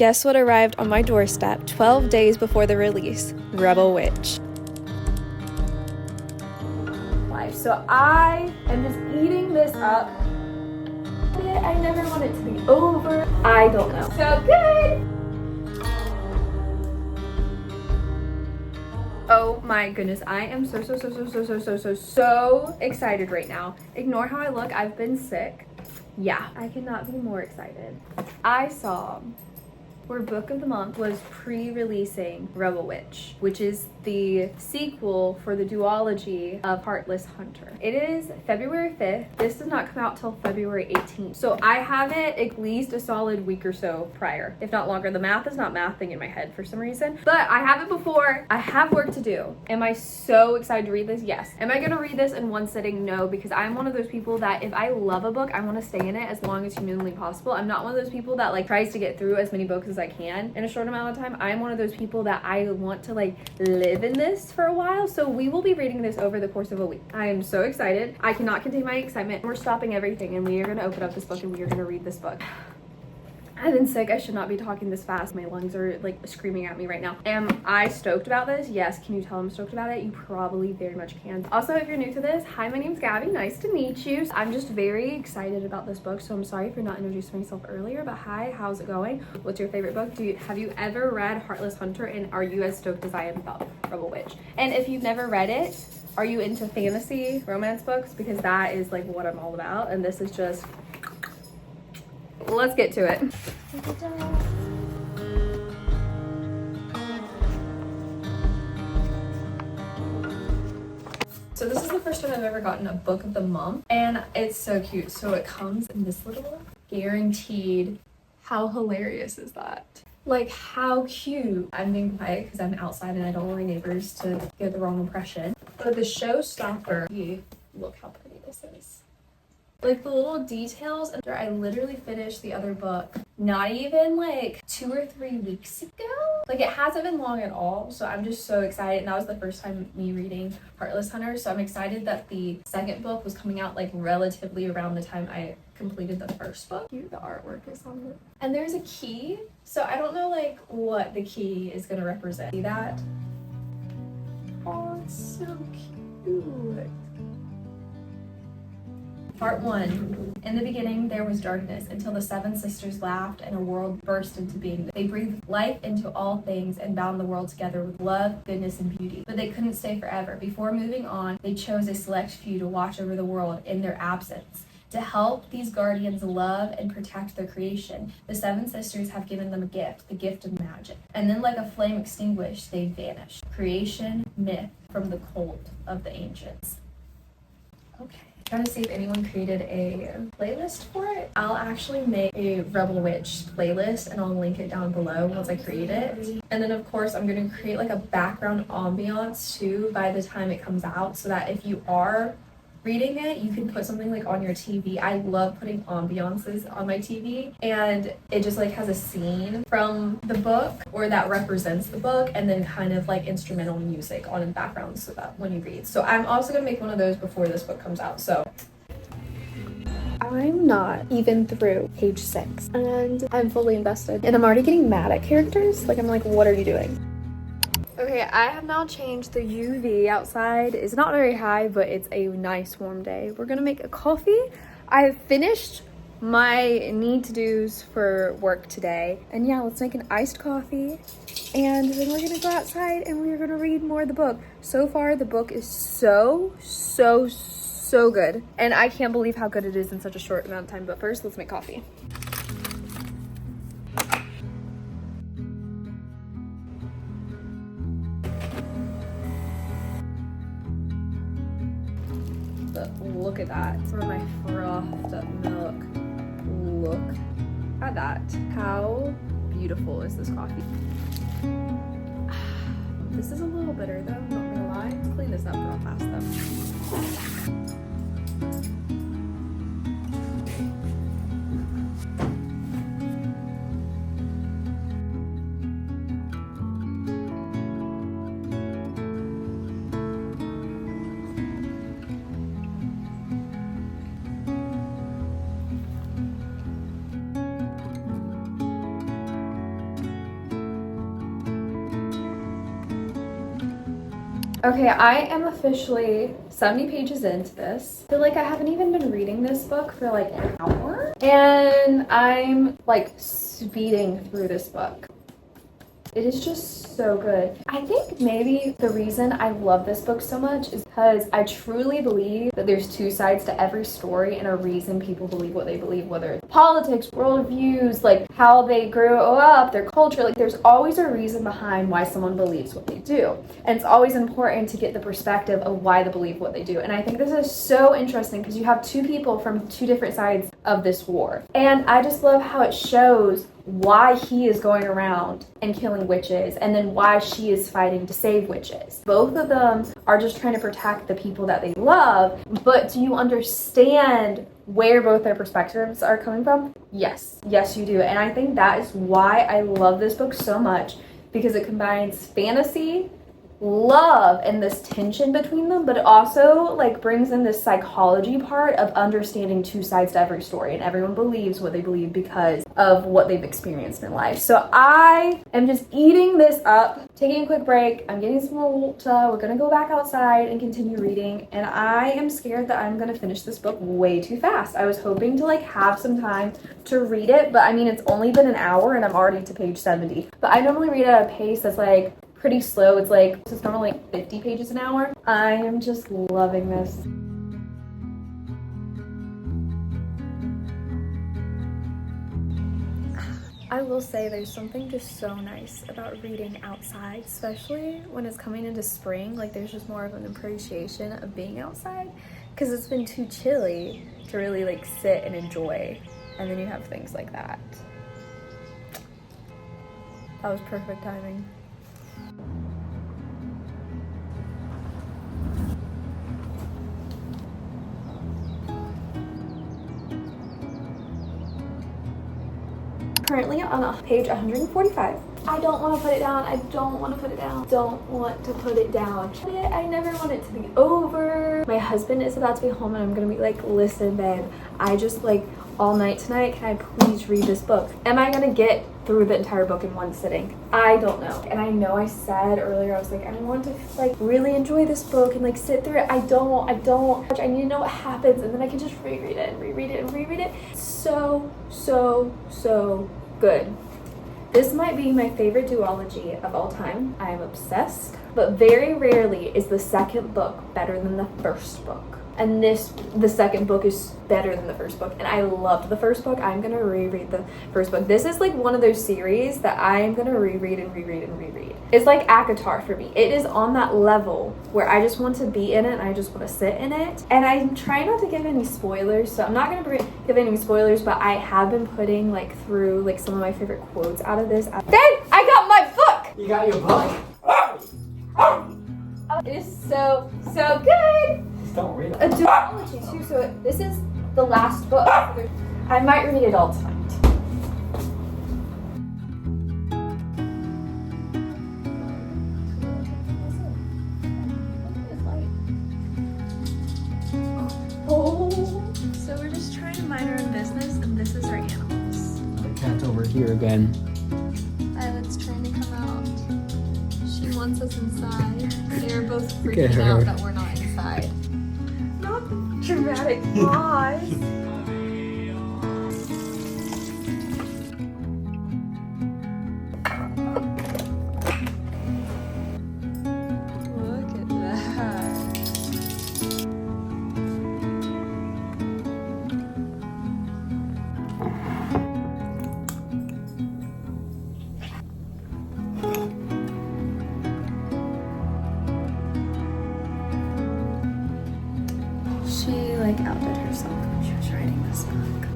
Guess what arrived on my doorstep 12 days before the release? Rebel Witch. So I am just eating this up. I never want it to be over. I don't know. So good! Oh my goodness, I am so excited right now. Ignore how I look, I've been sick. Yeah, I cannot be more excited. I saw where Book of the Month was pre-releasing Rebel Witch, which is the sequel for the duology of Heartless Hunter. It is February 5th. This does not come out till February 18th. So I have it at least a solid week or so prior, if not longer. The math is not mathing in my head for some reason, but I have it before. I have work to do. Am I so excited to read this? Yes. Am I gonna read this in one sitting? No, because I'm one of those people that if I love a book, I want to stay in it as long as humanly possible. I'm not one of those people that like tries to get through as many books as I can in a short amount of time. I'm one of those people that I want to like live in this for a while. So we will be reading this over the course of a week. I am so excited. I cannot contain my excitement. We're stopping everything and we are going to open up this book and we are going to read this book. I've been sick. I should not be talking this fast. My lungs are like screaming at me right now. Am I stoked about this? Yes. Can you tell I'm stoked about it? You probably very much can. Also, if you're new to this, hi, my name's Gabby. Nice to meet you. I'm just very excited about this book, so I'm sorry for not introducing myself earlier, but hi, how's it going? What's your favorite book? Have you ever read Heartless Hunter, and are you as stoked as I am about Rebel Witch? And if you've never read it, are you into fantasy romance books? Because that is like what I'm all about, and this is just... Let's get to it. So this is the first time I've ever gotten a Book of the Month, and it's so cute. So it comes in this little guaranteed. How hilarious is that? Like, how cute. I'm being quiet because I'm outside and I don't want my neighbors to get the wrong impression. But the showstopper, look how pretty this is. Like the little details, and I literally finished the other book not even like 2 or 3 weeks ago. Like it hasn't been long at all, so I'm just so excited. And that was the first time me reading Heartless Hunter, so I'm excited that the second book was coming out like relatively around the time I completed the first book. Cute, the artwork is on it. And there's a key, so I don't know like what the key is gonna represent. See that? Oh, it's so cute. Part 1. In the beginning, there was darkness until the 7 sisters laughed and a world burst into being. They breathed life into all things and bound the world together with love, goodness, and beauty. But they couldn't stay forever. Before moving on, they chose a select few to watch over the world in their absence. To help these guardians love and protect their creation, the 7 sisters have given them a gift, the gift of magic. And then like a flame extinguished, they vanished. Creation, myth, from the cult of the ancients. Okay. Trying to see if anyone created a playlist for it. I'll actually make a Rebel Witch playlist and I'll link it down below once I create it. And then of course I'm going to create like a background ambiance too by the time it comes out, so that if you are reading it, you can put something like on your TV. I love putting ambiances on my TV, and it just like has a scene from the book or that represents the book, and then kind of like instrumental music on in the background so that when you read. So I'm also gonna make one of those before this book comes out. So I'm not even through page 6 and I'm fully invested, and I'm already getting mad at characters. Like I'm like, what are you doing? Okay, I have now changed. The UV outside is not very high, but it's a nice warm day. We're gonna make a coffee. I have finished my need-to-dos for work today. And yeah, let's make an iced coffee. And then we're gonna go outside and we're gonna read more of the book. So far, the book is so good. And I can't believe how good it is in such a short amount of time. But first, let's make coffee. Look at that. For my frothed up milk. Look at that. How beautiful is this coffee? This is a little bitter though, not gonna lie. Let's clean this up real fast though. Okay, I am officially 70 pages into this. I feel like I haven't even been reading this book for like an hour. And I'm like speeding through this book. It is just so good. I think maybe the reason I love this book so much is because I truly believe that there's two sides to every story and a reason people believe what they believe, whether it's politics, worldviews, like how they grew up, their culture. Like there's always a reason behind why someone believes what they do. And it's always important to get the perspective of why they believe what they do. And I think this is so interesting because you have two people from two different sides of this war. And I just love how it shows why he is going around and killing witches and then why she is fighting to save witches. Both of them are just trying to protect the people that they love, but do you understand where both their perspectives are coming from? Yes you do. And I think that is why I love this book so much, because it combines fantasy, love, and this tension between them, but it also like brings in this psychology part of understanding two sides to every story, and everyone believes what they believe because of what they've experienced in life. So I am just eating this up, taking a quick break. I'm getting some more water. We're gonna go back outside and continue reading, and I am scared that I'm gonna finish this book way too fast. I was hoping to like have some time to read it, but I mean it's only been an hour and I'm already to page 70. But I normally read at a pace that's like pretty slow. It's normally like 50 pages an hour. I am just loving this. I will say there's something just so nice about reading outside, especially when it's coming into spring. Like there's just more of an appreciation of being outside because it's been too chilly to really like sit and enjoy. And then you have things like that. That was perfect timing. Currently on page 145. I don't want to put it down. I don't want to put it down. Don't want to put it down. I never want it to be over. My husband is about to be home and I'm going to be like, listen, babe, I just like all night tonight. Can I please read this book? Am I going to get through the entire book in one sitting? I don't know. And I know I said earlier, I was like, I want to like really enjoy this book and like sit through it. I don't. I need to know what happens and then I can just reread it and reread it and reread it. So good. This might be my favorite duology of all time. I am obsessed, but very rarely is the second book better than the first book. And the second book is better than the first book. And I loved the first book. I'm gonna reread the first book. This is like one of those series that I am gonna reread and reread and reread. It's like ACOTAR for me. It is on that level where I just want to be in it and I just want to sit in it. And I'm trying not to give any spoilers, so I'm not gonna give any spoilers, but I have been putting like through like some of my favorite quotes out of this. Then I got my book! You got your book? It is so good! Don't read it. A duology too, so this is the last book. I might read it all tonight. Oh. So we're just trying to mind our own business, and this is our animals. The cat's over here again. Violet's trying to come out. She wants us inside. They're both Look at freaking her. out that we're not inside. Not the dramatic pause. Look at that. She like outdid herself when she was writing this book.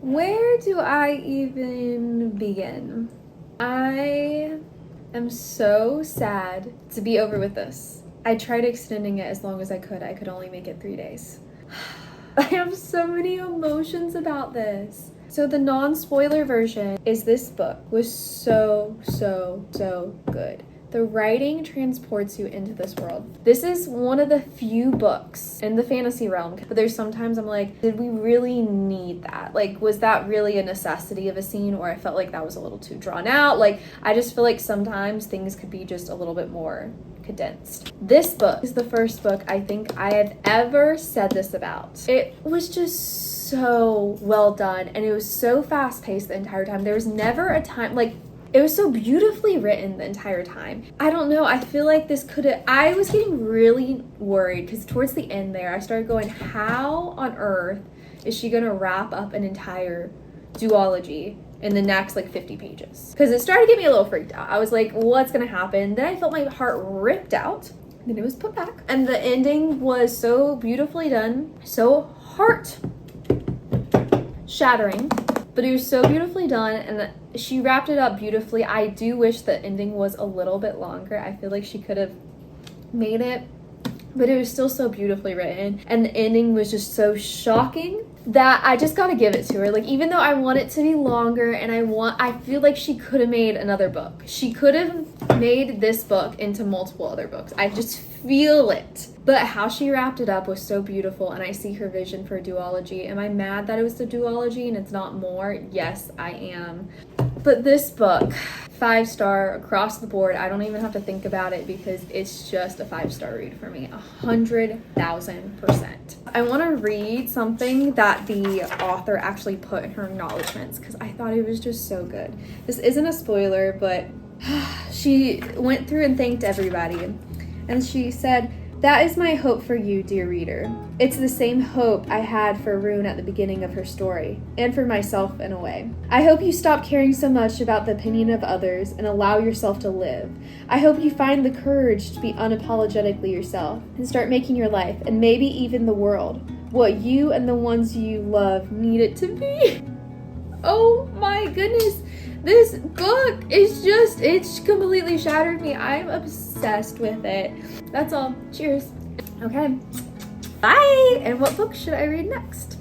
Where do I even begin? I am so sad to be over with this. I tried extending it as long as I could. I could only make it 3 days. I have so many emotions about this. So the non-spoiler version is this book was so good. The writing transports you into this world. This is one of the few books in the fantasy realm, but there's sometimes I'm like, did we really need that? Like, was that really a necessity of a scene, or I felt like that was a little too drawn out? Like, I just feel like sometimes things could be just a little bit more condensed. This book is the first book I think I have ever said this about. It was just so well done, and it was so fast-paced the entire time. There was never a time, like, it was so beautifully written the entire time. I don't know, I feel like this could have, I was getting really worried because towards the end there, I started going, how on earth is she gonna wrap up an entire duology in the next like 50 pages? Because it started to get me a little freaked out. I was like, what's gonna happen? Then I felt my heart ripped out. Then it was put back. And the ending was so beautifully done, so heart shattering, but it was so beautifully done, and she wrapped it up beautifully. I do wish the ending was a little bit longer. I feel like she could have made it, but it was still so beautifully written, and the ending was just so shocking that I just gotta give it to her. Like, even though I want it to be longer, and I feel like she could have made another book. She could have made this book into multiple other books. I just feel it. But how she wrapped it up was so beautiful, and I see her vision for a duology. Am I mad that it was the duology and it's not more? Yes, I am. But this book, 5-star across the board. I don't even have to think about it because it's just a 5-star read for me, 100,000%. I want to read something that the author actually put in her acknowledgements because I thought it was just so good. This isn't a spoiler, but she went through and thanked everybody. And she said, "That is my hope for you, dear reader. It's the same hope I had for Rune at the beginning of her story, and for myself in a way. I hope you stop caring so much about the opinion of others and allow yourself to live. I hope you find the courage to be unapologetically yourself and start making your life, and maybe even the world, what you and the ones you love need it to be." Oh my goodness. This book is just, it's completely shattered me. I'm obsessed with it. That's all. Cheers. Okay. Bye. And what book should I read next?